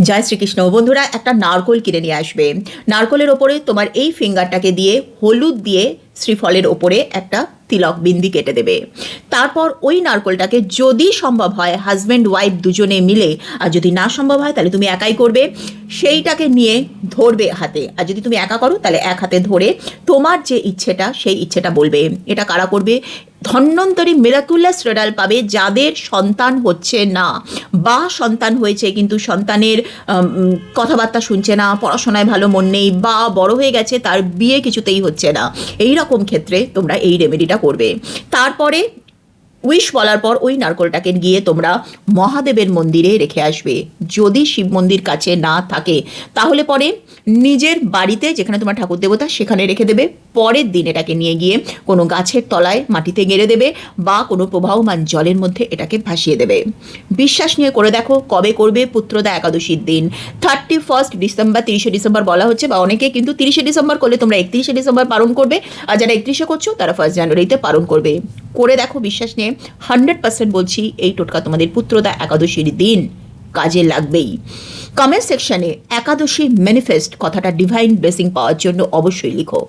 জয় শ্রীকৃষ্ণ। বন্ধুরা, একটা নারকোল কিনে নিয়ে আসবে। নারকোলের ওপরে তোমার এই ফিঙ্গারটাকে দিয়ে হলুদ দিয়ে শ্রীফলের ওপরে একটা তিলক বিন্দি কেটে দেবে। তারপর ওই নারকোলটাকে যদি সম্ভব হয় হাজব্যান্ড ওয়াইফ দুজনে মিলে, আর যদি না সম্ভব হয় তাহলে তুমি একাই করবে, সেইটাকে নিয়ে ধরবে হাতে। আর যদি তুমি একা করো তাহলে এক হাতে ধরে তোমার যে ইচ্ছেটা সেই ইচ্ছেটা বলবে। এটা কারা করবে? ধন্বন্তরী মিরাকুলাস রেজাল্ট পাবে যাদের সন্তান হচ্ছে না, বা সন্তান হয়েছে কিন্তু সন্তানের কথাবার্তা শুনছে না, পড়াশোনায় ভালো মন নেই, বা বড় হয়ে গেছে তার বিয়ে কিছুতেই হচ্ছে না। এই রকম ক্ষেত্রে তোমরা এই রেমেডিটা করবে। তারপরে উইশ বলার পর ওই নারকোলটাকে গিয়ে তোমরা মহাদেবের মন্দিরে রেখে আসবে। যদি শিব মন্দির কাছে না থাকে তাহলে পরে নিজের বাড়িতে যেখানে তোমার ঠাকুর দেবতা সেখানে রেখে দেবে। পরের দিন এটাকে নিয়ে গিয়ে কোনো গাছের তলায় মাটিতে গেড়ে দেবে, বা কোনো প্রবাহমান জলের মধ্যে এটাকে ভাসিয়ে দেবে। বিশ্বাস নিয়ে করে দেখো। কবে করবে? পুত্রদা একাদশীর দিন, 31 ডিসেম্বর, 30 ডিসেম্বর বলা হচ্ছে, বা অনেকে কিন্তু 30 ডিসেম্বর করলে তোমরা 31 ডিসেম্বর পালন করবে, আর যারা 31 করছো তারা 1 জানুয়ারিতে পালন করবে। করে দেখো, বিশ্বাস নিয়ে 100% বলছি এই টোটকা তোমাদের পুত্রদা একাদশীর দিন কাজে লাগবেই। কমেন্ট সেকশনে একাদশী ম্যানিফেস্ট কথাটা ডিভাইন ব্লেসিং পাওয়ার জন্য অবশ্যই লিখো।